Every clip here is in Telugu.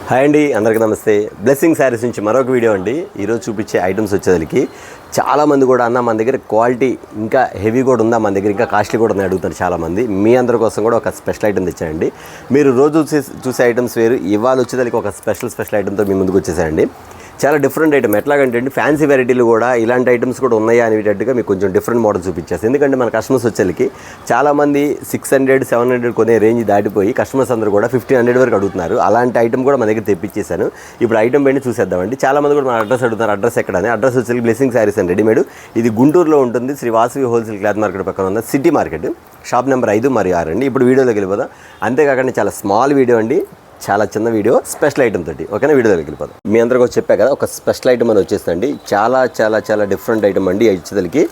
హాయ్ అండి, అందరికీ నమస్తే. బ్లెస్సింగ్ శారీస్ నుంచి మరొక వీడియో అండి. ఈరోజు చూపించే ఐటమ్స్ వచ్చేసరికి చాలామంది కూడా అన్న మన దగ్గర క్వాలిటీ ఇంకా హెవీ కూడా ఉందా, మన దగ్గర ఇంకా కాస్ట్లీ కూడా ఉందని అడుగుతారు చాలామంది. మీ అందరి కోసం కూడా ఒక స్పెషల్ ఐటమ్ తెచ్చాయండి. మీరు రోజు చూసే ఐటమ్స్ వేరు, ఇవాళ వచ్చేదానికి ఒక స్పెషల్ ఐటమ్తో మీ ముందుకు వచ్చేసాయండి. చాలా డిఫరెంట్ ఐటమ్. ఎట్లాగంటే అండి, ఫ్యాన్సీ వెరైటీలు కూడా ఇలాంటి ఐటమ్స్ కూడా ఉన్నాయా అనేటట్టుగా మీకు కొంచెం డిఫరెంట్ మోడల్ చూపించేస్తాను. ఎందుకంటే మన కస్టమర్స్ వచ్చేకి చాలామంది 600, 700 కొనే రేంజ్ దాటిపోయి కస్టమర్స్ అందరూ కూడా 1500 వరకు అడుగుతున్నారు. అలాంటి ఐటమ్ కూడా మన దగ్గర తెప్పించేశాను. ఇప్పుడు ఐటమ్ పైన చూసేద్దామండి. చాలామంది కూడా మన అడ్రస్ అడుగుతున్నారు. అడ్రస్ ఎక్కడని? అడ్రస్ వచ్చేసి బ్లెస్సింగ్ శారీస్ అండ్ రెడీమేడ్. ఇది గుంటూరులో ఉంటుంది. Shri Vasavi wholesale cloth market పక్కన ఉన్న సిటీ మార్కెట్, షాప్ నెంబర్ 5 మరియు 6 అండి. ఇప్పుడు వీడియోలోకి వెళ్ళిపోదాం. అంతేకాకుండా చాలా స్మాల్ వీడియో అండి, చాలా చిన్న వీడియో, స్పెషల్ ఐటమ్ తోటి. ఓకేనా, వీడియోలోకి వెళ్ళిపోదాం. మీ అందరికీ చెప్పా కదా, ఒక స్పెషల్ ఐటమ్ అని వచ్చేసిందండి. చాలా డిఫరెంట్ ఐటమ్ అండి. వచ్చేసరికి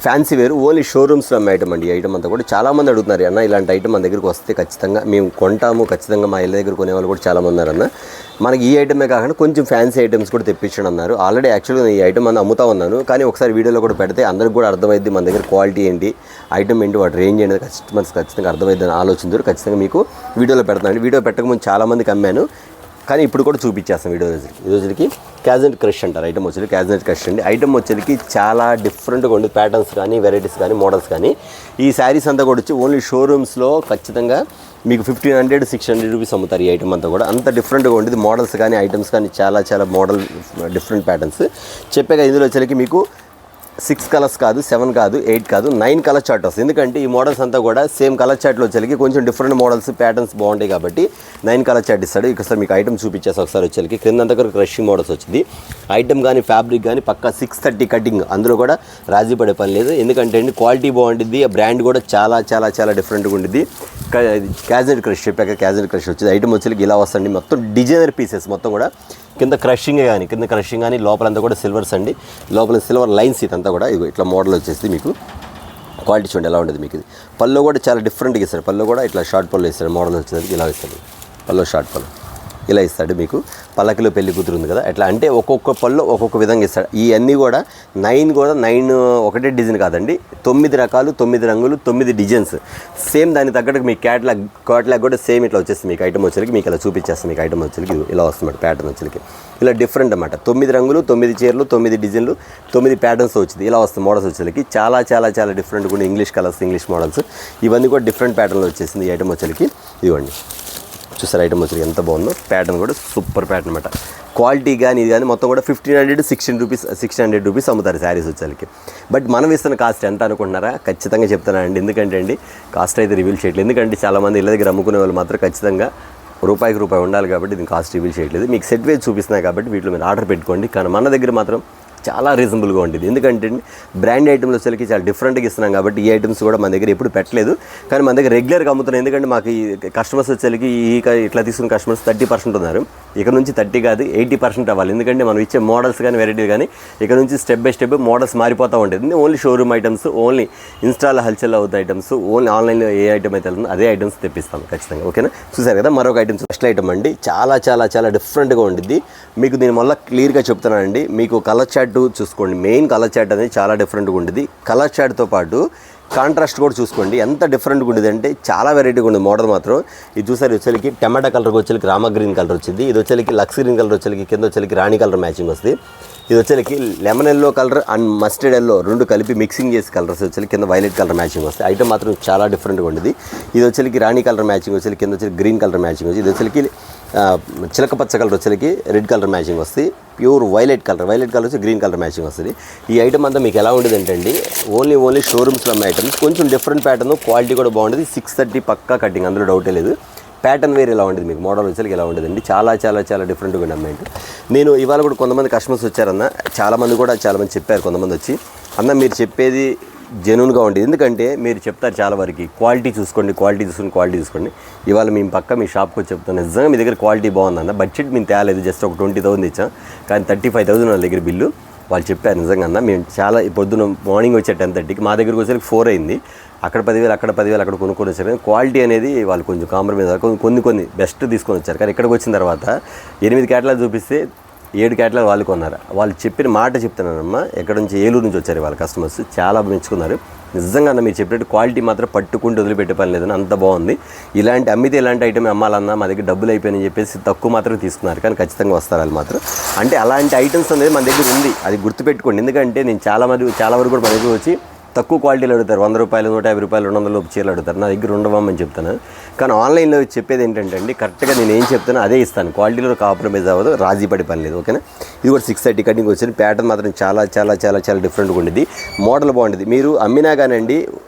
ఫ్యాన్సీ వేరు, ఓన్లీ షోరూమ్స్లో అమ్మే ఐటమ్ అండి. ఈ ఐటమ్ అంతా కూడా చాలామంది అడుగుతున్నారు, అన్న ఇలాంటి ఐటమ్ మన దగ్గరికి వస్తే ఖచ్చితంగా మేము కొంటాము, ఖచ్చితంగా మా ఇళ్ళ దగ్గర కొనేవాళ్ళు కూడా చాలామంది ఉన్నారన్న. మనకి ఈ ఐటమే కాకుండా కొంచెం ఫ్యాన్సీ ఐటమ్స్ కూడా తెప్పించడం అన్నారు. ఆల్రెడీ యాక్చువల్గా ఈ ఐటమ్ అన్న అమ్ముతా ఉన్నాను, కానీ ఒకసారి వీడియోలో కూడా పెడితే అందరికి కూడా అర్థమైద్ది మన దగ్గర క్వాలిటీ ఏంటి, ఐటమ్ ఏంటి, వాటి రేంజ్ ఏంటి కస్టమర్స్ ఖచ్చితంగా అర్థమైద్ది అని ఆలోచనతో ఖచ్చితంగా మీకు వీడియోలో పెడతాను. వీడియో పెట్టకముందు చాలామందికి అమ్మాను, కానీ ఇప్పుడు కూడా చూపించేస్తాం వీడియో. ఈ రోజుకి క్యాజెంట్ క్రష్ అంటారు ఐటమ్ వచ్చేది. క్యాజెంట్ క్రష్ అండి. ఐటమ్ వచ్చేది చాలా డిఫరెంట్గా ఉంది. ప్యాటర్న్స్ కానీ, వెరైటీస్ కానీ, మోడల్స్ కానీ. ఈ శారీస్ అంతా కూడా వచ్చి ఓన్లీ షోరూమ్స్లో ఖచ్చితంగా మీకు 1500, 600 రూపీస్ అమ్ముతారు ఈ ఐటమ్ అంతా కూడా. అంత డిఫరెంట్గా ఉండేది. మోడల్స్ కానీ, ఐటమ్స్ కానీ చాలా మోడల్ డిఫరెంట్ ప్యాటర్న్స్ చెప్పాక. ఇందులో వచ్చేకి మీకు 6 కలర్స్ కాదు, 7 కాదు, 8 కాదు, 9 కలర్ చార్ట్ వస్తుంది. ఎందుకంటే ఈ మోడల్స్ అంతా కూడా సేమ్ కలర్ చార్ట్లో వచ్చేకి కొంచెం డిఫరెంట్ మోడల్స్, ప్యాటర్న్స్ బాగుంటాయి కాబట్టి 9 కలర్ చార్ట్ ఇస్తాడు. ఇక్కడ మీకు ఐటమ్ చూపించేసి ఒకసారి వచ్చేకి. క్రిందంతా కూడా క్రషింగ్ మోడల్స్ వచ్చింది. ఐటమ్ కానీ, ఫ్యాబ్రిక్ కానీ పక్కా 630 కటింగ్. అందులో కూడా రాజీ పడే పని లేదు. ఎందుకంటే అండి క్వాలిటీ బాగుంటుంది, ఆ బ్రాండ్ కూడా చాలా డిఫరెంట్గా ఉంటుంది. క్యాజెంట్ క్రష్ చెప్పాక క్యాజెంట్ క్రష్ వచ్చింది. ఐటమ్ వచ్చేకి ఇలా వస్తుంది. మొత్తం డిజైనర్ పీసెస్ మొత్తం కూడా కింద క్రషింగ్ కానీ లోపలంతా కూడా సిల్వర్స్ అండి. లోపల సిల్వర్ లైన్స్ ఇదంతా కూడా ఇట్లా మోడల్ వచ్చేసి మీకు క్వాలిటీ చూడండి ఎలా ఉంటుంది. మీకు ఇది పళ్ళు కూడా చాలా డిఫరెంట్గా ఇస్తాడు. పళ్ళు కూడా ఇట్లా షార్ట్ పళ్ళు ఇస్తాడు. మోడల్ వచ్చేసరికి ఇలా ఇస్తాడు. పళ్ళు షార్ట్ పళ్ళు ఇలా ఇస్తాడు. మీకు పల్లకిలో పెళ్లి కూతురు ఉంది కదా, ఎట్లా అంటే ఒక్కొక్క పళ్ళు ఒక్కొక్క విధంగా ఇస్తాడు. ఇవన్నీ కూడా 9 ఒకటే డిజైన్ కాదండి, 9 రకాలు, 9 రంగులు, 9 డిజైన్స్. సేమ్ దాని తగ్గట్టు మీకు క్యాట్లాగ్ కూడా సేమ్ ఇట్లా వచ్చేసి మీకు ఐటమ్ వచ్చేకి మీకు ఇలా చూపించేస్తాను. మీకు ఐటమ్ వచ్చేకి ఇలా వస్తుంది ప్యాటర్న్ వచ్చేకి. ఇలా డిఫరెంట్ అన్నమాట. 9 రంగులు, 9 చీరలు, 9 డిజైన్లు, 9 ప్యాటర్న్స్ వచ్చింది. ఇలా వస్తుంది మోడల్స్ వచ్చేకి. చాలా డిఫరెంట్గా ఉండే ఇంగ్లీష్ కలర్స్, ఇంగ్లీష్ మోడల్స్ ఇవన్నీ కూడా డిఫరెంట్ ప్యాటర్న్లో వచ్చేసింది ఈ ఐటమ్ వచ్చేకి. ఇవ్వండి చూసారు ఐటమ్ వచ్చి ఎంత బాగుందో. ప్యాటర్న్ కూడా సూపర్ ప్యాటర్న్ అనమాట. క్వాలిటీ కానీ ఇది కానీ మొత్తం కూడా 1500, 600 రూపీస్ అమ్ముతారు శారీస్ వచ్చేకి. బట్ మనం ఇస్తున్న కాస్ట్ ఎంత అనుకుంటున్నారా? ఖచ్చితంగా చెప్తానండి. ఎందుకంటే అండి కాస్ట్ అయితే రివీల్ చేయట్లేదు. ఎందుకంటే చాలామంది ఇళ్ళ దగ్గర అమ్ముకునే వాళ్ళు మాత్రం ఖచ్చితంగా రూపాయికి రూపాయి ఉండాలి కాబట్టి దీని కాస్ట్ రివీల్ చేయట్లేదు. మీకు సెట్ వేజ్ చూపిస్తున్నాయి కాబట్టి వీటిలో మీరు ఆర్డర్ పెట్టుకోండి. కానీ మన దగ్గర మాత్రం చాలా రీజనబుల్గా ఉంటుంది. ఎందుకంటే బ్రాండ్ ఐటమ్స్ వచ్చేకి చాలా డిఫరెంట్గా ఇస్తున్నాం కాబట్టి ఈ ఐటమ్స్ కూడా మన దగ్గర ఎప్పుడు పెట్టలేదు, కానీ మన దగ్గర రెగ్యులర్గా అమ్ముతున్నాం. ఎందుకంటే మాకు ఈ కస్టమర్స్ వచ్చేకి ఇట్లా తీసుకున్న కస్టమర్స్ 30% ఉన్నారు. ఇక్కడ నుంచి 30 కాదు 80% అవ్వాలి. ఎందుకంటే మనం ఇచ్చే మోడల్స్ కానీ, వెరైటీ కానీ ఇక్కడ నుంచి స్టెప్ బై స్టెప్ మోడల్స్ మారిపోతూ ఉంటుంది. Only showroom items, only install హల్చల్ అవుతాయి ఐటమ్స్, ఓన్లీ ఆన్లైన్లో ఏ ఐటమ్ అయితే వెళ్తుందో అదే ఐటమ్స్ తెప్పిస్తాం ఖచ్చితంగా. ఓకేనా, చూసారు కదా మరొక ఐటమ్స్. ఫస్ట్ ఐటమ్ అండి చాలా డిఫరెంట్గా ఉంటుంది. మీకు దీని వల్ల క్లియర్గా చెప్తున్నానండి. మీకు కలర్ చార్ట్ చూసుకోండి. మెయిన్ కలర్ చార్ట్ అనేది చాలా డిఫరెంట్గా ఉంటుంది. కలర్ చార్ట్తో పాటు కాంట్రాస్ట్ కూడా చూసుకోండి ఎంత డిఫరెంట్గా ఉండేది అంటే చాలా వెరైటీగా ఉంది మోడల్ మాత్రం. ఇది చూసారు వచ్చేకి టమాటా కలర్కి వచ్చేకి రామ గ్రీన్ కలర్ వచ్చింది. ఇది వచ్చేకి లక్స్ గ్రీన్ కలర్ వచ్చేకి కింద వచ్చేకి రాణి కలర్ మ్యాచింగ్ వస్తుంది. ఇది వచ్చేకి lemon yellow colour and mustard yellow 2 కలిపి మిక్సింగ్ చేసి కలర్స్ వచ్చేకి కింద వైలెట్ కలర్ మ్యాచింగ్ వస్తాయి. ఐటమ్ మాత్రం చాలా డిఫరెంట్గా ఉండేది. ఇది వచ్చేకి రాణి కలర్ మ్యాచింగ్ వచ్చేకి కింద వచ్చేకి గ్రీన్ కలర్ మ్యాచింగ్ వచ్చి, ఇది వచ్చేకి చిలక పచ్చ కలర్ వచ్చేకి రెడ్ కలర్ మ్యాచింగ్ వస్తుంది. ప్యూర్ వైలెట్ కలర్ వచ్చి గ్రీన్ కలర్ మ్యాచింగ్ వస్తుంది. ఈ ఐటమ్ అంతా మీకు ఎలా ఉండేది అంటే ఓన్లీ షోరూమ్స్లో అమ్మే ఐటమ్స్. కొంచెం డిఫరెంట్ ప్యాటర్న్, క్వాలిటీ కూడా బాగుంటుంది. 630 పక్కా కటింగ్, అందులో డౌటే లేదు. ప్యాటర్న్ వేర్ ఎలా ఉండేది, మీకు మోడల్ వచ్చేకి ఎలా ఉండేదండి. చాలా డిఫరెంట్గా ఉండే అమ్మాయి. నేను ఇవాళ కూడా కొంతమంది కస్టమర్స్ వచ్చారన్న, చాలామంది చెప్పారు. కొంతమంది వచ్చి అన్న మీరు చెప్పేది జెన్యూన్గా ఉండేది. ఎందుకంటే మీరు చెప్తారు చాలా వరకు క్వాలిటీ చూసుకోండి. ఇవాళ మేము పక్క మీ షాప్కి వచ్చి చెప్తాను, నిజంగా మీ దగ్గర క్వాలిటీ బాగుందన్న. బడ్జెట్ మేము తేలేదు, జస్ట్ ఒక 20,000 ఇచ్చాం, కానీ 35,000 వాళ్ళ దగ్గర బిల్లు. వాళ్ళు చెప్పారు నిజంగా అన్న మేము చాలా పొద్దున మార్నింగ్ వచ్చే 10:30కి మా దగ్గరకు వచ్చేసరికి 4 అయింది. అక్కడ 10,000 అక్కడ కొనుక్కొని వచ్చారు. కానీ క్వాలిటీ అనేది వాళ్ళు కొంచెం కాంప్రమైజ్ కొన్ని బెస్ట్ తీసుకొని వచ్చారు. కానీ ఇక్కడికి వచ్చిన తర్వాత 8 క్యాటలాగ్ చూపిస్తే 7 క్యాటలాగ్ వాళ్ళు కొన్నారు. వాళ్ళు చెప్పిన మాట చెప్తున్నానమ్మా. ఎక్కడ నుంచి, ఏలూరు నుంచి వచ్చారు వాళ్ళ కస్టమర్స్. చాలా మెచ్చుకున్నారు. నిజంగా అన్న మీరు చెప్పినట్టు క్వాలిటీ మాత్రం పట్టుకుంటూ వదిలిపెట్టే పని లేదని అంత బాగుంది. ఇలాంటి అమ్మితే ఇలాంటి ఐటమ్ అమ్మాలన్నా మా దగ్గర డబ్బులు అయిపోయాయని చెప్పేసి తక్కువ మాత్రం తీసుకున్నారు, కానీ ఖచ్చితంగా వస్తారు వాళ్ళు మాత్రం. అంటే అలాంటి ఐటమ్స్ అనేది మన దగ్గర ఉంది, అది గుర్తుపెట్టుకోండి. ఎందుకంటే నేను చాలా వరకు కూడా మన దగ్గర వచ్చి తక్కువ క్వాలిటీలు అడుగుతారు, 100 రూపాయలు 150 రూపాయలు 200 లోపు చీరలు అడుగుతారు. నా దగ్గర ఉండవమ్మని చెప్తాను. కానీ ఆన్లైన్లో చెప్పేది ఏంటంటే అండి, కరెక్ట్గా నేను ఏం చెప్తానో అదే ఇస్తాను, క్వాలిటీలో కాంప్రమైజ్ అవ్వదు, రాజీ పడే పని లేదు. ఓకేనా. ఇది కూడా 630 కటింగ్ వచ్చింది. ప్యాటర్న్ మాత్రం చాలా చాలా చాలా చాలా డిఫరెంట్గా ఉండేది, మోడల్ బాగుండేది. మీరు అమ్మినా కానండి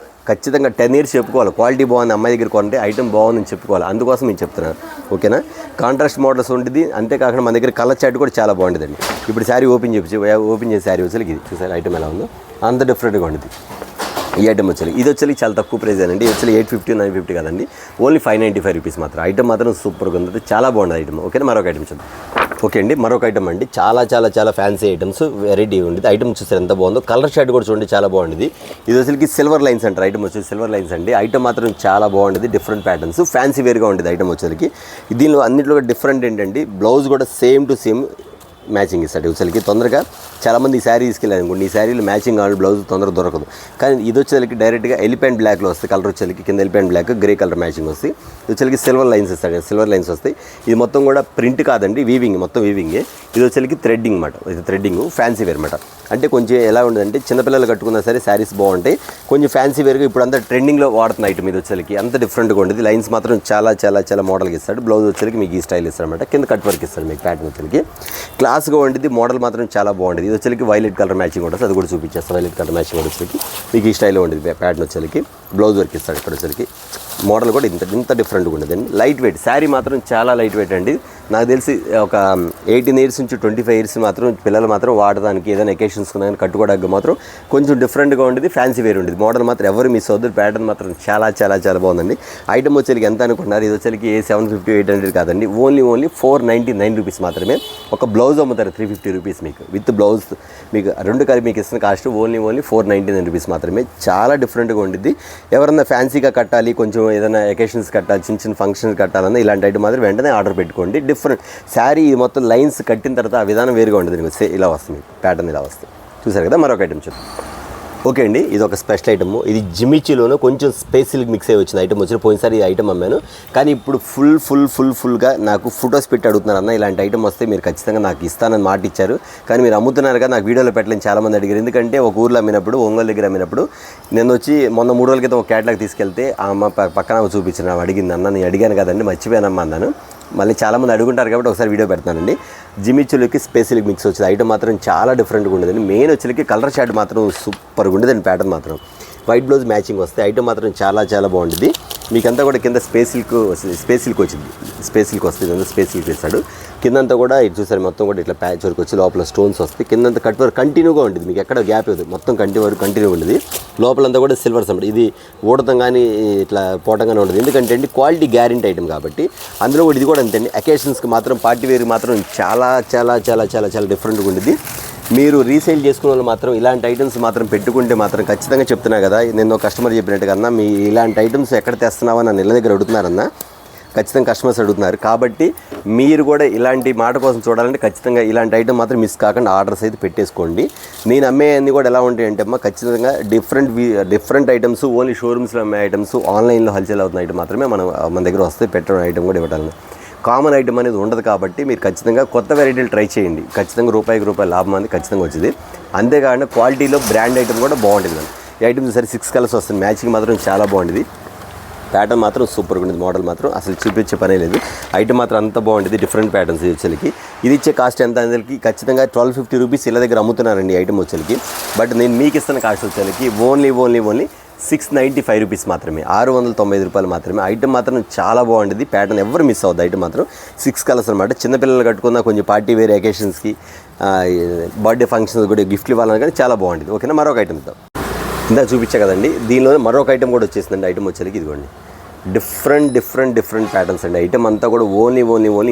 ఖచ్చితంగా 10 ఇయర్స్ చెప్పుకోవాలి, క్వాలిటీ బాగుంది అమ్మాయి దగ్గర కొంటే ఐటమ్ బాగుందని చెప్పుకోవాలి. అందుకోసం నేను చెప్తున్నాను. ఓకేనా. కాంట్రాస్ట్ మోడల్స్ ఉంటుంది, అంతేకాకుండా మన దగ్గర కలర్ చార్ట్ కూడా చాలా బాగుంటుందండి. ఇప్పుడు శారీ ఓపెన్ చేసి శారీ వచ్చేసి ఇది చూసారు ఐటమ్ ఎలా ఉందో, అంత డిఫరెంట్గా ఉంటుంది. ఈ ఐటమ్ వచ్చేది ఇది వచ్చేది చాలా తక్కువ ప్రైస్ అండి. ఇది వచ్చి 850 950 కదండి, ఓన్లీ 595 రూపీస్ మాత్రం. ఐటమ్ మాత్రం సూపర్గా ఉంది, చాలా బాగుంది ఐటమ్. ఓకేనా. మరొక ఐటమ్ చూద్దాం. ఓకే అండి, మరొక ఐటమ్ అండి, చాలా చాలా చాలా ఫ్యాన్సీ ఐటమ్స్, వెరైటీ ఉండేది. ఐటమ్ చూసారు ఎంత బాగుందో, కలర్ షర్ట్ కూడా చూడండి చాలా బాగుంది. ఇది వచ్చేసి సిల్వర్ లైన్స్ అంటారు, ఐటమ్ వచ్చేసి సిల్వర్ లైన్స్ అండి. ఐటమ్ మాత్రం చాలా బాగుండేది, డిఫరెంట్ ప్యాటర్న్స్, ఫ్యాన్సీ వేర్గా ఉండేది ఐటమ్ వచ్చేసరికి. దీనిలో అన్నింటిలో డిఫరెంట్ ఏంటంటే బ్లౌజ్ కూడా సేమ్ టు సేమ్ మ్యాచింగ్ ఇస్తాడు వచ్చేసరికి. తొందరగా చాలామంది ఈ శారీ తీసుకెళ్ళారు అనుకోండి, ఈ శారీలో మ్యాచింగ్ కావాలి, బ్లౌజ్ తొందరగా దొరకదు. కానీ ఇది వచ్చేసరికి డైరెక్ట్గా ఎలిఫెంట్ బ్లాక్లో వస్తాయి, కలర్ వచ్చేసరికి కింద elephant black grey colour matching వస్తాయి. ఇది వచ్చేసరికి సిల్వర్ లైన్స్ ఇస్తాడు, సిల్వర్ లైన్స్ వస్తాయి. ఇది మొత్తం కూడా ప్రింట్ కాదండి, వీవింగ్, మొత్తం వీవింగే. ఇది వచ్చేసరికి థ్రెడ్డింగ్ అన్నమాట, ఇది థ్రెడ్డింగ్ ఫ్యాన్సీ వేర్ అన్నమాట. అంటే కొంచెం ఎలా ఉండదంటే చిన్నపిల్లలు కట్టుకున్నా సరే శారీస్ బాగుంటాయి, కొంచెం ఫ్యాన్సీ వేర్గా ఇప్పుడు అంతా ట్రెండింగ్లో వాడుతున్న ఐటమ్. ఇది వచ్చేసరికి అంత డిఫరెంట్గా ఉండేది. లైన్స్ మాత్రం చాలా చాలా చాలా మోడల్గా ఇస్తాడు. బ్లౌజ్ వచ్చేసరికి మీకు ఈ స్టైల్ ఇస్తాడు అనమాట, కింద కట్ వర్క్ ఇస్తాడు మీకు. ప్యాటర్న్ వచ్చేసరికి క్లాస్గా ఉండేది, మోడల్ మాత్రం చాలా బాగుండేది. ఇది వచ్చేసరికి వైలెట్ కలర్ మ్యాచింగ్ ఉంటుంది, అది కూడా చూపించేస్తాను. వైలెట్ కలర్ మ్యాచింగ్ వచ్చేసరికి మీకు ఈ స్టైల్లో ఉండేది. ప్యాటర్న్ వచ్చేసరికి బ్లౌజ్ వర్క్ ఇస్తాడు. ఇక్కడ వచ్చేసరికి మోడల్ కూడా ఇంత డిఫరెంట్గా ఉండేదండి. లైట్ వెయిట్ శారీ మాత్రం చాలా లైట్ వెయిట్ అండి. నాకు తెలిసి ఒక 18 ఇయర్స్ నుంచి 25 ఇయర్స్ మాత్రం పిల్లలు మాత్రం వాడడానికి, ఏదైనా ఎకేషన్స్ కట్టుకోవడానికి మాత్రం కొంచెం డిఫరెంట్గా ఉండేది, ఫ్యాన్సీ వేర్ ఉండేది. మోడల్ మాత్రం ఎవరు మిస్ అవుతుంది. ప్యాటర్న్ మాత్రం చాలా చాలా చాలా బాగుందండి. ఐటమ్ వచ్చేసరికి ఎంత అనుకుంటున్నారు, ఇది వచ్చేసరికి 750 800 కాదండి, ఓన్లీ 499 రూపీస్ మాత్రమే. ఒక బ్లౌజ్ అమ్ముతారు 350 రూపీస్ మీకు, విత్ బ్లౌజ్ మీకు రెండు కలిపి మీకు ఇస్తున్న కాస్ట్ ఓన్లీ 499 రూపీస్ మాత్రమే. చాలా డిఫరెంట్గా ఉండేది. ఎవరన్నా ఫ్యాన్సీగా కట్టాలి, కొంచెం ఏదైనా ఎకేషన్స్ కట్టాలి, చిన్న చిన్న ఫంక్షన్స్ కట్టాలన్నా ఇలాంటి ఐటమ్ మాత్రం వెంటనే ఆర్డర్ పెట్టుకోండి. డిఫరెంట్ శారీ మొత్తం లైన్స్ కట్టిన తర్వాత ఆ విధానం వేరుగా ఉంటుంది, ఇలా వస్తుంది ప్యాటర్న్, ఇలా వస్తుంది. చూసారు కదా. మరొక ఐటమ్ చూద్దాం. ఓకే అండి, ఇది ఒక స్పెషల్ ఐటమ్. ఇది జిమిచీలోనూ కొంచెం స్పేస్ సిల్క్ మిక్స్ అయ్యి వచ్చిన ఐటమ్. వచ్చిన పోయినసారి ఈ ఐటమ్ అమ్మాను, కానీ ఇప్పుడు ఫుల్గా నాకు ఫొటోస్ పెట్టి అడుగుతున్నారు, అన్న ఇలాంటి ఐటమ్ వస్తే మీరు ఖచ్చితంగా నాకు ఇస్తానని మాట ఇచ్చారు, కానీ మీరు అమ్ముతున్నారు కదా, నాకు వీడియోలో పెట్టలేని చాలామంది అడిగారు. ఎందుకంటే ఒక ఊర్లో అమ్మినప్పుడు, ఒంగోలు దగ్గర అమ్మినప్పుడు, నేను వచ్చి మొన్న 3 రోజుల క్రితం ఒక క్యాటలాగ్ తీసుకెళ్తే ఆ అమ్మ పక్కన చూపించిన అడిగింది, అన్న నేను అడిగాను కదండి మర్చిపోయానమ్మా అన్నాను. మళ్ళీ చాలామంది అడుగుంటారు కాబట్టి ఒకసారి వీడియో పెడతానండి. జిమిచీలోకి స్పెషల్ మిక్స్ వచ్చింది ఐటమ్ మాత్రం చాలా డిఫరెంట్గా ఉండేదండి. మెయిన్ వచ్చేసరికి కలర్ షార్ట్ మాత్రం సూపర్గా ఉండేదండి. ప్యాటర్న్ మాత్రం వైట్ బ్లౌజ్ మ్యాచింగ్ వస్తే ఐటమ్ మాత్రం చాలా చాలా బాగుంటుంది. మీకంతా కూడా కింద స్పేస్ సిల్క్ వచ్చింది, స్పేస్ సిల్క్ వస్తుంది, స్పేస్ సిల్క్ ఇస్తాడు. కిందంతా కూడా ఇది చూసారు మొత్తం కూడా ఇట్లా ప్యాచ్ వర్క్ వచ్చి లోపల స్టోన్స్ వస్తాయి. కిందంతా కట్ వర్క్ కంటిన్యూగా ఉంటుంది, మీకు ఎక్కడ గ్యాప్ ఇవ్వదు, మొత్తం కంటిన్యూ ఉండేది. లోపలంతా కూడా సిల్వర్స్ అన్నమాట. ఇది ఊడటం కానీ ఇట్లా పోవటంగానే ఉండదు, ఎందుకంటే అండి క్వాలిటీ గ్యారెంటీ ఐటమ్ కాబట్టి. అందులో కూడా ఇది కూడా అంతే అండి, అకేషన్స్కి మాత్రం, పార్టీ వేర్కి మాత్రం చాలా చాలా చాలా చాలా చాలా డిఫరెంట్గా ఉండేది. మీరు రీసేల్ చేసుకునే వాళ్ళు మాత్రం ఇలాంటి ఐటమ్స్ మాత్రం పెట్టుకుంటే మాత్రం ఖచ్చితంగా చెప్తున్నా కదా, నేను కస్టమర్ చెప్పినట్టుగా అన్న మీ ఇలాంటి ఐటమ్స్ ఎక్కడ తెస్తున్నావో నన్ను ఇళ్ళ దగ్గర అడుగుతున్నారన్న, ఖచ్చితంగా కస్టమర్స్ అడుగుతున్నారు. కాబట్టి మీరు కూడా ఇలాంటి మాట కోసం చూడాలంటే ఖచ్చితంగా ఇలాంటి ఐటమ్ మాత్రం మిస్ కాకుండా ఆర్డర్స్ అయితే పెట్టేసుకోండి. నేను అమ్మే అన్నీ కూడా ఎలా ఉంటాయంటే అమ్మ, ఖచ్చితంగా డిఫరెంట్ ఐటమ్స్, ఓన్లీ షోరూమ్స్లో అమ్మే ఐటమ్స్, ఆన్లైన్లో హల్చల్ అవుతున్న ఐటమ్ మాత్రమే మన దగ్గర వస్తే పెట్టడం ఐటమ్ కూడా ఇవ్వటాలను. కామన్ ఐటమ్ అనేది ఉండదు కాబట్టి మీరు ఖచ్చితంగా కొత్త వెరైటీలు ట్రై చేయండి. ఖచ్చితంగా రూపాయి లాభం అనేది ఖచ్చితంగా వచ్చింది. అంతేకాకుండా క్వాలిటీలో బ్రాండ్ ఐటమ్ కూడా బాగుంటుంది. ఈ ఐటమ్ సరే 6 కలర్స్ వస్తుంది, మ్యాచింగ్ మాత్రం చాలా బాగుంటుంది. ప్యాటర్న్ మాత్రం సూపర్గా ఉండేది, మోడల్ మాత్రం అసలు చూపించే పనే లేదు. ఐటమ్ మాత్రం అంత బాగుంటుంది, డిఫరెంట్ ప్యాటర్న్స్ వచ్చేసరికి. ఇది ఇచ్చే కాస్ట్ ఎంత అనేది ఖచ్చితంగా 1250 రూపీస్ ఇలా దగ్గర అమ్ముతున్నారండి ఐటమ్ వచ్చేసరికి. బట్ నేను మీకు ఇస్తున్న కాస్ట్ వచ్చేసరికి ఓన్లీ 695 రూపీస్ మాత్రమే, 695 రూపాయలు మాత్రమే. ఐటమ్ మాత్రం చాలా బాగుంటుంది, ప్యాటర్న్ ఎవరు మిస్ అవుతుంది. ఐటమ్ మాత్రం 6 కలర్స్ అనమాట. చిన్నపిల్లలు కట్టుకున్న కొంచెం పార్టీ వేర్ అకేషన్స్కి, బర్త్డే ఫంక్షన్స్ కూడా గిఫ్ట్లు ఇవ్వాలని కానీ చాలా బాగుంటుంది. ఓకేనా. మరొక ఐటమ్ ఇద్దాం. ఇందా చూపించా కదండి, దీనిలో మరొక ఐటమ్ కూడా వచ్చేసిందండి. ఐటమ్ వచ్చేసరికి ఇదిగోండి, డిఫరెంట్ ప్యాటర్న్స్ అండి. ఐటమ్ అంతా కూడా ఓన్లీ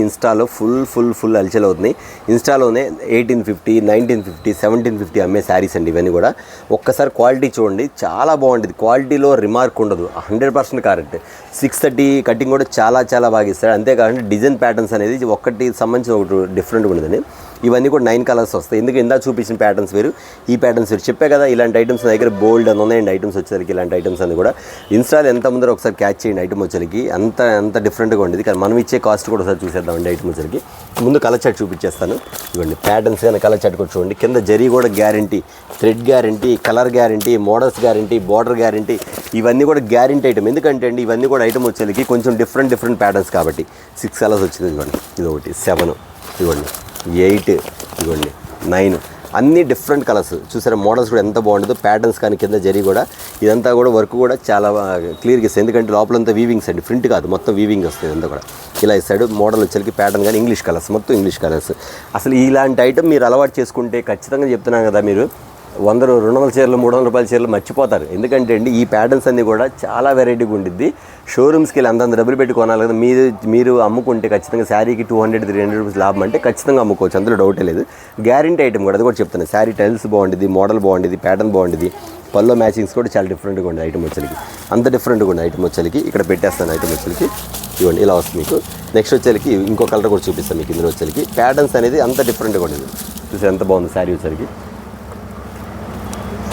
ఇన్స్టాలో ఫుల్ హల్చల్ అవుతుంది. ఇన్స్టాలోనే 1850 1950 1750 అమ్మే శారీస్ అండి ఇవన్నీ కూడా. ఒక్కసారి క్వాలిటీ చూడండి, చాలా బాగుంటుంది. క్వాలిటీలో రిమార్క్ ఉండదు, 100% కరెక్ట్. 630 కటింగ్ కూడా చాలా చాలా బాగా ఇస్తాడు. అంతేకాకుండా డిజైన్ ప్యాటర్న్స్ అనేది ఒకటి సంబంధించిన ఒకటి డిఫరెంట్గా ఉండదండి. ఇవన్నీ కూడా 9 కలర్స్ వస్తాయి. ఎందుకు ఇందా చూపించిన ప్యాటర్న్స్ వేరు, ఈ ప్యాటర్న్స్ వేరు. చెప్పే కదా ఇలాంటి ఐటమ్స్ నా దగ్గర బోల్డ్ అని ఉన్నాయండి ఐటమ్స్ వచ్చేసరికి. ఇలాంటి ఐటమ్స్ అన్ని కూడా ఇన్స్టాల్ ఎంత ముందర ఒకసారి క్యాచ్ చేయండి. ఐటమ్ వచ్చేసరికి అంత డిఫరెంట్గా ఉండేది, కానీ మనం ఇచ్చే కాస్ట్ కూడా ఒకసారి చూసేద్దామండి. ఐటమ్ వచ్చేసరికి ముందు కలర్ చార్ట్ చూపించేస్తాను. ఇవ్వండి ప్యాటర్న్స్ కానీ కలర్ చార్ట్ కూడా చూడండి. కింద జరీ కూడా guarantee, thread guarantee, colour guarantee, models guarantee, border guarantee, ఇవన్నీ కూడా గ్యారంటీ ఐటమ్. ఎందుకంటే అండి ఇవన్నీ కూడా ఐటమ్ వచ్చేసరికి కొంచెం డిఫరెంట్ ప్యాటర్న్స్ కాబట్టి 6 కలర్స్ వచ్చింది. ఇదిగోండి ఇది ఒకటి 7, ఇదిగోండి 8, ఇదిగోండి 9, అన్ని డిఫరెంట్ కలర్స్ చూసారా. మోడల్స్ కూడా ఎంత బాగుంటుందో, ప్యాటర్న్స్ కానీ కింద జరీ కూడా ఇదంతా కూడా వర్క్ కూడా చాలా క్లియర్గా ఇస్తుంది. ఎందుకంటే లోపలంతా వీవింగ్స్ అండి, ప్రింట్ కాదు, మొత్తం వీవింగ్ వస్తుంది అంతా కూడా. ఇలా ఇస్తాడు మోడల్ వచ్చేసరికి ప్యాటర్న్ కానీ ఇంగ్లీష్ కలర్స్, మొత్తం ఇంగ్లీష్ కలర్స్. అసలు ఇలాంటి ఐటమ్ మీరు అలవాటు చేసుకుంటే ఖచ్చితంగా చెప్తున్నాను కదా, మీరు 200 చీరలు 300 రూపాయల చీరలు మర్చిపోతారు. ఎందుకంటే అండి ఈ ప్యాటర్న్స్ అన్నీ కూడా చాలా వెరైటీగా ఉండిద్ది. షోరూమ్స్కి వెళ్ళి అంతంత డబ్బులు పెట్టి కొనాలి కదా, మీరు అమ్ముకుంటే ఖచ్చితంగా శారీకి 200-300 రూపీస్ లాభం అంటే ఖచ్చితంగా అమ్ముకోవచ్చు, అందులో డౌటే లేదు. గ్యారంటీ ఐటమ్ కూడా, అది కూడా చెప్తాను. శారీ టైల్స్ బాగుంటుంది, మోడల్ బాగుంటుంది, ప్యాటర్న్ బాగుంటుంది, పల్లో మ్యాచింగ్స్ కూడా చాలా డిఫరెంట్గా ఉంది ఐటమ్ వచ్చేసరికి. అంత డిఫరెంట్గా ఉంది ఐటమ్ వచ్చేసరికి. ఇక్కడ పెట్టేస్తాను ఐటమ్ వచ్చేసరికి. ఇవ్వండి ఇలా వస్తుంది మీకు. నెక్స్ట్ వచ్చేసరికి ఇంకో కలర్ కూడా చూపిస్తాను మీకు. ఇందులో వచ్చేసరికి ప్యాటర్న్స్ అనేది అంత డిఫరెంట్గా ఉండేది. చూసి ఎంత బాగుంది శారీ వచ్చేసరికి,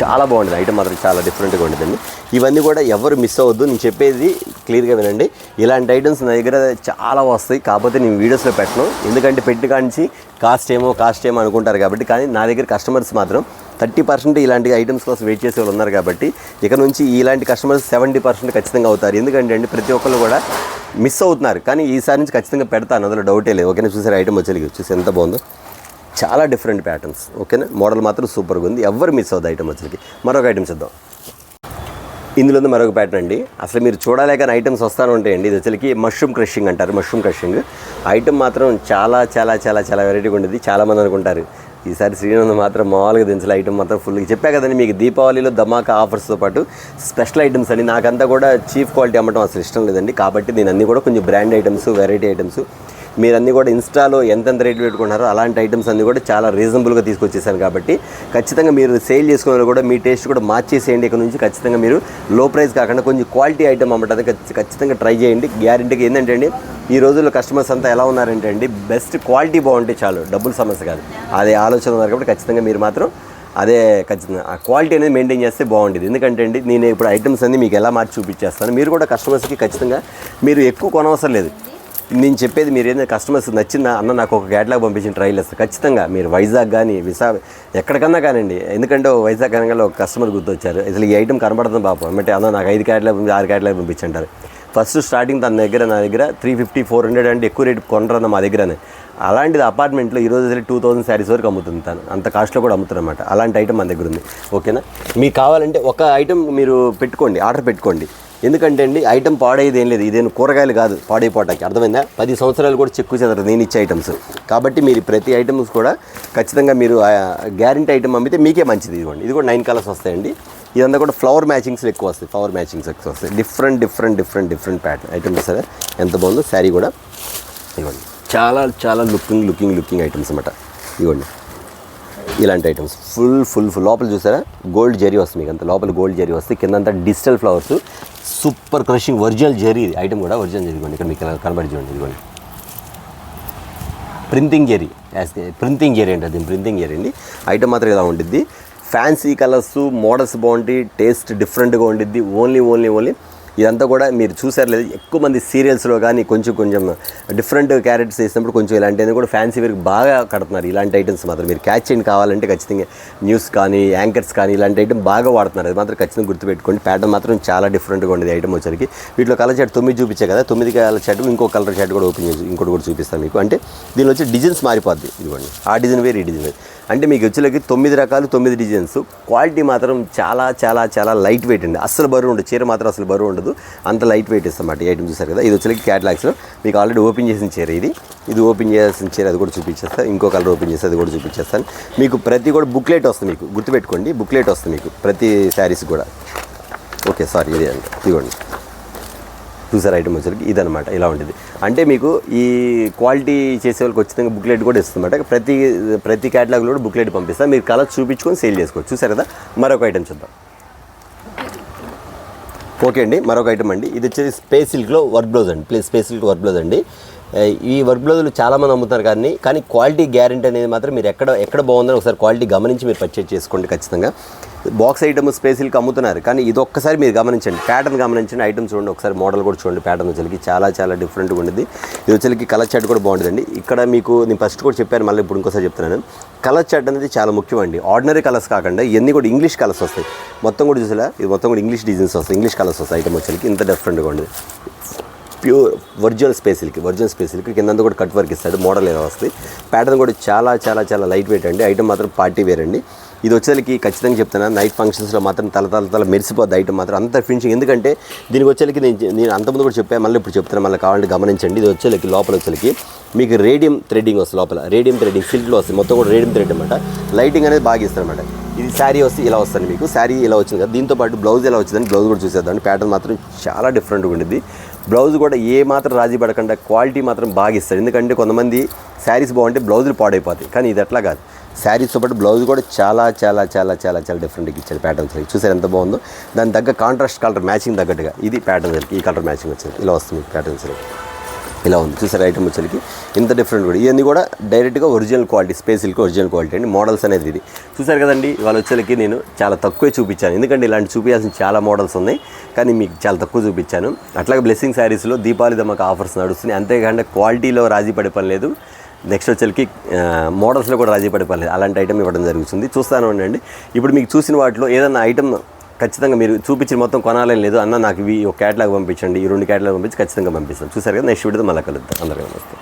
చాలా బాగుంటుంది ఐటమ్ మాత్రం, చాలా డిఫరెంట్గా ఉండేదండి. ఇవన్నీ కూడా ఎవరు మిస్ అవ్వద్దు, నేను చెప్పేది క్లియర్గా వినండి. ఇలాంటి ఐటమ్స్ నా దగ్గర చాలా వస్తాయి, కాకపోతే నేను వీడియోస్లో పెట్టను. ఎందుకంటే పెట్టి కానించి కాస్ట్ ఏమో అనుకుంటారు కాబట్టి. కానీ నా దగ్గర కస్టమర్స్ మాత్రం 30% ఇలాంటి ఐటమ్స్ కోసం వెయిట్ చేసే వాళ్ళు ఉన్నారు కాబట్టి ఇక నుంచి ఇలాంటి కస్టమర్స్ 70% ఖచ్చితంగా అవుతారు. ఎందుకంటే అండి ప్రతి ఒక్కళ్ళు కూడా మిస్ అవుతున్నారు, కానీ ఈసారి నుంచి ఖచ్చితంగా పెడతాను, అందులో డౌటే లేదు. ఓకేనా, చూసారు ఐటమ్ వచ్చేసరికి, చూసి ఎంత బాగుందో, చాలా డిఫరెంట్ ప్యాటర్న్స్. ఓకేనా, మోడల్ మాత్రం సూపర్గా ఉంది, ఎవరు మిస్ అవుతుంది ఐటమ్ వచ్చేసరికి. మరొక ఐటమ్ చూద్దాం. ఇందులో మరొక ప్యాటర్న్ అండి. అసలు మీరు చూడాలే కానీ ఐటమ్స్ వస్తాను ఉంటాయండి. ఇది వచ్చేసరికి మష్రూమ్ క్రషింగ్ అంటారు. మష్రూమ్ క్రషింగ్ ఐటమ్ మాత్రం చాలా చాలా చాలా చాలా వెరైటీగా ఉండేది. చాలామంది అనుకుంటారు ఈసారి శ్రీనంద్ మాత్రం మామూలుగా దించాలి ఐటమ్ మాత్రం ఫుల్గా. చెప్పా కదండి మీకు దీపావళిలో ధమాకా ఆఫర్స్తో పాటు స్పెషల్ ఐటమ్స్ అండి. నాకంతా కూడా చీప్ క్వాలిటీ అమ్మటం అసలు ఇష్టం లేదండి, కాబట్టి నేను అన్నీ కూడా కొంచెం బ్రాండ్ ఐటమ్స్, వెరైటీ ఐటమ్స్, మీరు అన్నీ కూడా ఇన్స్టాలో ఎంతెంత రేట్లు పెట్టుకుంటారో అలాంటి ఐటమ్స్ అన్నీ కూడా చాలా రీజనబుల్గా తీసుకొచ్చేసాను. కాబట్టి ఖచ్చితంగా మీరు సేల్ చేసుకున్న కూడా మీ టేస్ట్ కూడా మార్చేసేయండి. ఇక్కడ నుంచి ఖచ్చితంగా మీరు లో ప్రైస్ కాకుండా కొంచెం క్వాలిటీ ఐటమ్ అమ్మటానికి ఖచ్చితంగా ట్రై చేయండి. గ్యారెంటీగా ఏంటంటే అండి ఈ రోజుల్లో కస్టమర్స్ అంతా ఎలా ఉన్నారంటే అండి బెస్ట్ క్వాలిటీ బాగుంటే చాలు, డబ్బులు సమస్య కాదు, అదే ఆలోచన ఉన్నారు. కాబట్టి ఖచ్చితంగా మీరు మాత్రం అదే ఖచ్చితంగా ఆ క్వాలిటీ అనేది మెయింటైన్ చేస్తే బాగుంటుంది. ఎందుకంటే అండి నేను ఇప్పుడు ఐటమ్స్ అన్నీ మీకు ఎలా మార్చి చూపించేస్తాను. మీరు కూడా కస్టమర్స్కి ఖచ్చితంగా మీరు ఎక్కువ కొనవసరం లేదు. నేను చెప్పేది మీరు ఏంటంటే కస్టమర్స్ నచ్చిందా అన్న నాకు ఒక క్యాటలాగ్ పంపించిన ట్రైల్ వేస్తారు. ఖచ్చితంగా మీరు వైజాగ్ కానీ ఎక్కడికన్నా కానండి. ఎందుకంటే వైజాగ్ అనగానే ఒక కస్టమర్ గుర్తొచ్చారు, అసలు ఈ ఐటమ్ కనబడుతుంది పాపం అంటే అన్న నాకు 5 క్యాటలాగ్ 6 క్యాటలాగ్ పంపించంటారు. ఫస్ట్ స్టార్టింగ్ నా దగ్గర 350-400 అంటే ఎక్కువ రేటు కొనరన్న మా దగ్గరనే. అలాంటిది అపార్ట్మెంట్లో ఈరోజు 2000 శారీస్ వరకు అమ్ముతుంది తను, అంత కాస్ట్లో కూడా అమ్ముతారనమాట. అలాంటి ఐటమ్ మన దగ్గర ఉంది. ఓకేనా, మీకు కావాలంటే ఒక ఐటమ్ మీరు పెట్టుకోండి, ఆర్డర్ పెట్టుకోండి. ఎందుకంటే అండి ఐటమ్ పాడేది ఏం లేదు, ఇదేం కూరగాయలు కాదు పాడైపోవటానికి, అర్థమైందా? 10 సంవత్సరాలు కూడా చెక్కు చెదరదు నేను ఇచ్చే ఐటమ్స్. కాబట్టి మీరు ప్రతి ఐటమ్స్ కూడా ఖచ్చితంగా మీరు గ్యారెంటీ ఐటమ్ అమ్మితే మీకే మంచిది. ఇదిగోండి, ఇది కూడా 9 కలర్స్ వస్తాయండి. ఇదంతా కూడా ఫ్లవర్ మ్యాచింగ్స్ ఎక్కువ వస్తాయి, డిఫరెంట్ ప్యాటర్న్ ఐటమ్ సరే ఎంత బాగుందో. శారీ కూడా ఇవ్వండి, చాలా చాలా లుకింగ్ ఐటమ్స్ అన్నమాట. ఇవ్వండి ఇలాంటి ఐటమ్స్ ఫుల్ లోపల చూసారా గోల్డ్ జరీ వస్తుంది మీకు, అంత లోపల గోల్డ్ జరీ వస్తుంది, కిందంతా digital flowers, super crushing original zari. ఇది ఐటమ్ కూడా ఒరిజినల్ జరీ. ఇక్కడ మీకు కనబడి చూడండి, ఇదిగోండి ప్రింటింగ్ జరీ అంటే అది ప్రింటింగ్ జరీ అండి. ఐటమ్ మాత్రం ఇలా ఉంటుంది. ఫ్యాన్సీ కలర్స్, మోడల్స్ బాగుంటాయి, టేస్ట్ డిఫరెంట్గా ఉండిద్ది. ఓన్లీ ఇదంతా కూడా మీరు చూసారు లేదు, ఎక్కువ మంది సీరియల్స్లో కానీ కొంచెం డిఫరెంట్ క్యారెక్టర్స్ వేసినప్పుడు కొంచెం ఇలాంటివి కూడా ఫ్యాన్సీ వేర్కి బాగా కడుతున్నారు. ఇలాంటి ఐటమ్స్ మాత్రం మీరు క్యాచ్ చేయండి. కావాలంటే ఖచ్చితంగా న్యూస్ కానీ యాంకర్స్ కానీ ఇలాంటి ఐటమ్ బాగా వాడుతున్నారు. అది మాత్రం ఖచ్చితంగా గుర్తుపెట్టుకోండి. ప్యాటర్న్ మాత్రం చాలా డిఫరెంట్గా ఉండేది ఐటమ్ వచ్చరికి. వీటిలో కలర్ చార్ట్ 9 చూపించే కదా, 9 కలర్ చార్ట్ ఇంకో కలర్ చార్ట్ కూడా ఓపెన్ చేసి ఇంకోటి కూడా చూపిస్తాను మీకు. అంటే దీనిలో వచ్చి డిజైన్స్ మారిపోద్ది. ఇదిగోండి ఆ డిజైన్ వేరు, ఈ డిజైన్ వేరు. అంటే మీకు వచ్చేలకి 9 రకాలు 9 డిజైన్స్. క్వాలిటీ మాత్రం చాలా చాలా చాలా లైట్ వెయిట్ అండి, అస్సలు బరువు ఉండదు. చీర మాత్రం అసలు బరువు ఉండదు, అంత లైట్ వెయిట్ ఇస్తామాట. ఈ ఐటమ్ చూసారు కదా, ఇది వచ్చేలకి క్యాటలాగ్స్లో మీకు ఆల్రెడీ ఓపెన్ చేసిన చీర. ఇది ఓపెన్ చేయాల్సిన చీర, అది కూడా చూపించేస్తాను. ఇంకో కలర్ ఓపెన్ చేస్తే అది కూడా చూపించేస్తాను మీకు. ప్రతి కూడా బుక్లెట్ వస్తుంది మీకు, గుర్తుపెట్టుకోండి బుక్లెట్ వస్తుంది మీకు ప్రతి శారీస్ కూడా. ఓకే సారీ, ఇది అండి ఇదిగోండి చూసారు ఐటమ్ వచ్చేసరికి ఇదనమాట. ఇలా ఉంటుంది. అంటే మీకు ఈ క్వాలిటీ చేసే వాళ్ళకి ఖచ్చితంగా బుక్లెట్ కూడా ఇస్తుందన్నమాట. ప్రతి క్యాటలాగ్లో కూడా బుక్లెట్ పంపిస్తాను, మీరు కలర్ చూపించుకొని సేల్ చేసుకోవచ్చు. చూసారు కదా, మరొక ఐటమ్ చూద్దాం. ఓకే అండి, మరొక ఐటమ్ అండి. ఇది వచ్చేసి స్పేస్ సిల్క్లో వర్క్ బ్లౌజ్ అండి, స్పేస్ సిల్క్ వర్క్ బ్లౌజ్ అండి. ఈ వర్క్ బ్లౌజులు చాలామంది అమ్ముతున్నారు కానీ క్వాలిటీ గ్యారెంటీ అనేది మాత్రం మీరు ఎక్కడ బాగుందని ఒకసారి క్వాలిటీ గమనించి మీరు పర్చేజ్ చేసుకోండి ఖచ్చితంగా. బాక్స్ ఐటమ్ స్పేస్ సిల్క్ అమ్ముతున్నారు, కానీ ఇది ఒక్కసారి మీరు గమనించండి, ప్యాటర్న్ గమనించండి, ఐటమ్ చూడండి, ఒకసారి మోడల్ కూడా చూడండి. ప్యాటర్న్ వచ్చేసరికి చాలా డిఫరెంట్గా ఉండేది. ఇది వచ్చేసరికి కలర్ చార్ట్ కూడా బాగుంటుందండి. ఇక్కడ మీకు నేను ఫస్ట్ కూడా చెప్పాను, మళ్ళీ ఇప్పుడు ఇంకోసారి చెప్తున్నాను. కలర్ చార్ట్ అనేది చాలా ముఖ్యం అండి. ఆర్డినరీ కలర్స్ కాకుండా ఇవన్నీ కూడా ఇంగ్లీష్ కలర్స్ వస్తాయి. మొత్తం కూడా చూసేలా ఇది మొత్తం కూడా ఇంగ్లీష్ డిజైన్స్ వస్తాయి, ఇంగ్లీష్ కలర్స్ వస్తాయి. ఐటమ్ వచ్చేసరికి ఇంత డిఫరెంట్గా ఉండేది. ప్యూర్ ఒరిజినల్ స్పేస్ సిల్క్ కిందంతా కూడా కట్ వర్క్ ఇస్తాడు. మోడల్ ఏదో వస్తుంది. ప్యాటర్న్ కూడా చాలా లైట్ వెయిట్ అండి. ఐటమ్ మాత్రం పార్టీ వేర్ అండి. ఇది వచ్చేసరికి ఖచ్చితంగా చెప్తాను, నైట్ ఫంక్షన్స్లో మాత్రం తల మెరిసిపోద్ది ఐటమ్ మాత్రం, అంత ఫినిషింగ్. ఎందుకంటే దీనికి వచ్చేసరికి నేను అంతకుముందు కూడా చెప్పాను, మళ్ళీ ఇప్పుడు చెప్తాను, మళ్ళీ కావాలంటే గమనించండి. ఇది వచ్చేసరికి లోపల వచ్చేసరికి మీకు రేడియం థ్రెడ్డింగ్ వస్తుంది, లోపల రేడియం థ్రెడ్డింగ్ సిల్క్లో వస్తుంది, మొత్తం కూడా రేడియం థ్రెడ్ అనమాట. లైటింగ్ అనేది బాగా ఇస్తారు అనమాట. ఇది శారీ వస్తే ఇలా వస్తుంది మీకు, శారీ ఇలా వచ్చింది కదా. దీంతో పాటు బ్లౌజ్ ఎలా వచ్చిందని బ్లౌజ్ కూడా చూసేద్దాం. ప్యాటర్న్ మాత్రం చాలా డిఫరెంట్గా ఉండేది. బ్లౌజ్ కూడా ఏ మాత్రం రాజీ పడకుండా క్వాలిటీ మాత్రం బాగా ఇస్తారు. ఎందుకంటే కొంతమంది శారీస్ బాగుంటే బ్లౌజులు పాడైపోతాయి, కానీ ఇది అట్లా కాదు. శారీస్తో పాటు బ్లౌజ్ కూడా చాలా డిఫరెంట్గా ఇచ్చారు. ప్యాటర్న్స్ చూసారు ఎంత బాగుందో. దాని తగ్గ కాంట్రాస్ట్ కలర్ మ్యాచింగ్ తగ్గట్టుగా ఇది ప్యాటర్న్, ఈ కలర్ మ్యాచింగ్ వచ్చింది, ఇలా వస్తుంది ప్యాటర్న్స్. ఇలా ఉంది చూసారు ఐటమ్ వచ్చేసరికి ఇంత డిఫరెంట్ కూడా. ఇవన్నీ కూడా డైరెక్ట్గా original quality, space silk original quality అండి. మోడల్స్ అనేది ఇది చూసారు కదండి. ఇవాళ వచ్చేసరికి నేను చాలా తక్కువే చూపించాను, ఎందుకంటే ఇలాంటి చూపించాల్సిన చాలా మోడల్స్ ఉన్నాయి, కానీ మీకు చాలా తక్కువ చూపించాను. అట్లాగే బ్లెస్సింగ్ శారీస్లో దీపావళి దమ్మక ఆఫర్స్ నడుస్తున్నాయి. అంతేకాకుండా క్వాలిటీలో రాజీ పడే పని లేదు, నెక్స్ట్ వచ్చేసరికి మోడల్స్లో కూడా రాజీ పడే పని లేదు. అలాంటి ఐటమ్ ఇవ్వడం జరుగుతుంది. చూస్తాను ఉండండి. ఇప్పుడు మీకు చూసిన వాటిలో ఏదన్నా ఐటమ్ ఖచ్చితంగా మీరు చూపించిన మొత్తం కొనాలని లేదు అన్న, నాకు ఇవి ఒక క్యాటలాగ్ పంపించండి, ఈ 2 క్యాటలాగ్ పంపించి ఖచ్చితంగా పంపిస్తాను. చూసారు కదా, నెక్స్ట్ వీడియోతో మళ్ళీ కలుద్దాం. అందరికీ నమస్తే.